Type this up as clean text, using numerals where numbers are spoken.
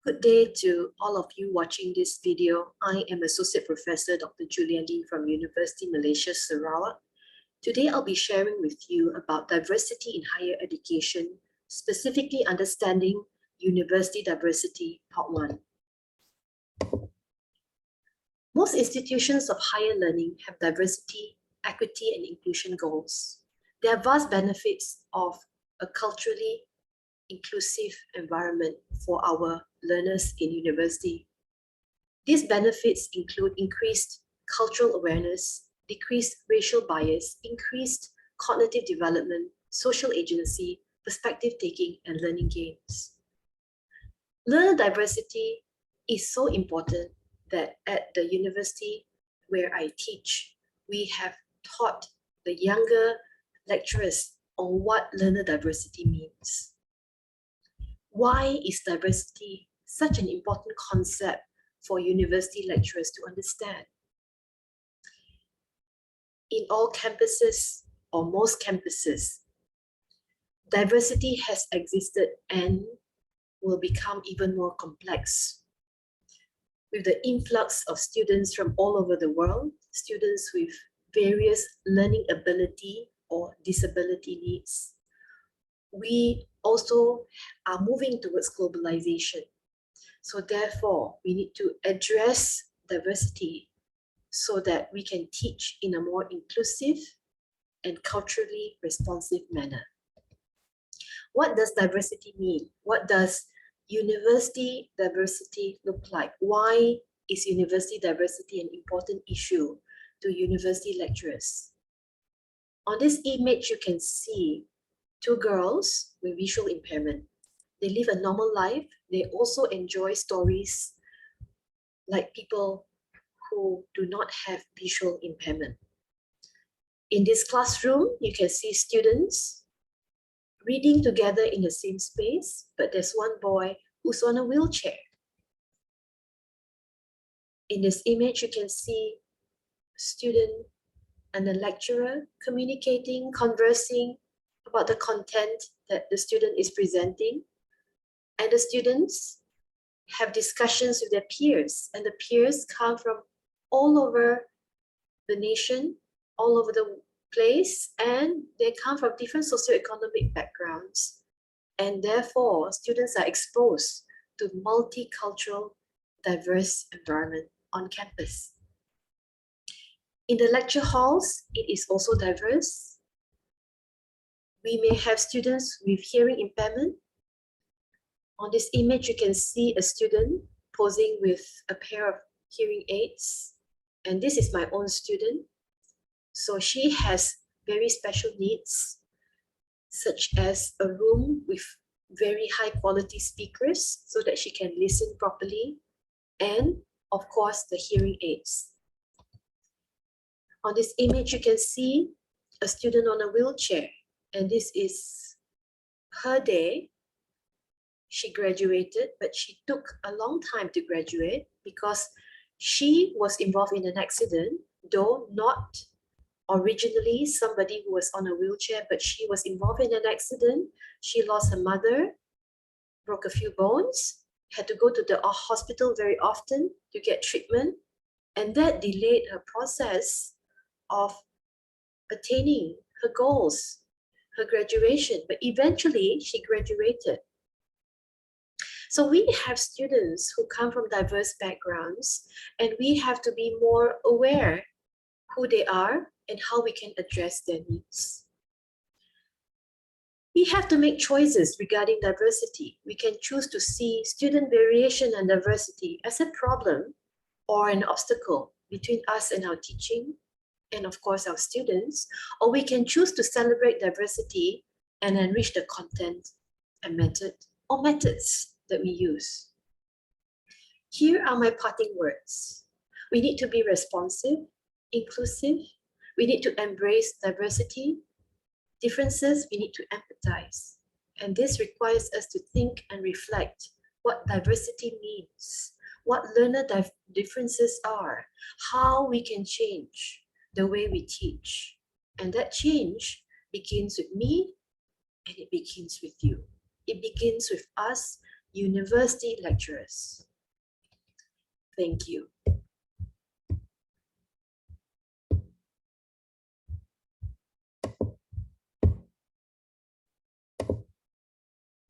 Good day to all of you watching this video. I am Associate Professor Dr. Julia Lee from University Malaysia Sarawak. Today I'll be sharing with you about diversity in higher education, specifically understanding university diversity, part 1. Most institutions of higher learning have diversity, equity, and inclusion goals. There are vast benefits of a culturally inclusive environment for our learners in university. These benefits include increased cultural awareness, decreased racial bias, increased cognitive development, social agency, perspective taking, and learning gains. Learner diversity is so important that at the university where I teach, we have taught the younger lecturers on what learner diversity means. Why is diversity such an important concept for university lecturers to understand? In all campuses, or most campuses, diversity has existed and will become even more complex. With the influx of students from all over the world, students with various learning ability or disability needs, we also are moving towards globalization. So therefore, we need to address diversity so that we can teach in a more inclusive and culturally responsive manner. What does diversity mean? What does university diversity look like? Why is university diversity an important issue to university lecturers? On this image, you can see two girls with visual impairment. They live a normal life. They also enjoy stories like people who do not have visual impairment. In this classroom, you can see students reading together in the same space, but there's one boy who's on a wheelchair. In this image, you can see a student and a lecturer communicating, conversing about the content that the student is presenting. And the students have discussions with their peers, and the peers come from all over the nation, all over the place, and they come from different socioeconomic backgrounds. And therefore, students are exposed to multicultural, diverse environment on campus. In the lecture halls, it is also diverse. We may have students with hearing impairment. On this image, you can see a student posing with a pair of hearing aids. And this is my own student. So she has very special needs, such as a room with very high quality speakers so that she can listen properly, and of course, the hearing aids. On this image, you can see a student on a wheelchair, and this is her day. She graduated, but she took a long time to graduate because she was involved in an accident, though not originally somebody who was on a wheelchair, but she was involved in an accident. She lost her mother, broke a few bones, had to go to the hospital very often to get treatment, and that delayed her process of attaining her goals, her graduation, but eventually she graduated. So we have students who come from diverse backgrounds, and we have to be more aware who they are and how we can address their needs. We have to make choices regarding diversity. We can choose to see student variation and diversity as a problem or an obstacle between us and our teaching, and of course our students, or we can choose to celebrate diversity and enrich the content and methods that we use. Here are my parting words. We need to be responsive, inclusive. We need to embrace diversity, differences. We need to empathize. And this requires us to think and reflect what diversity means, what learner differences are, how we can change the way we teach. And that change begins with me, and it begins with you. It begins with us university lecturers. Thank you.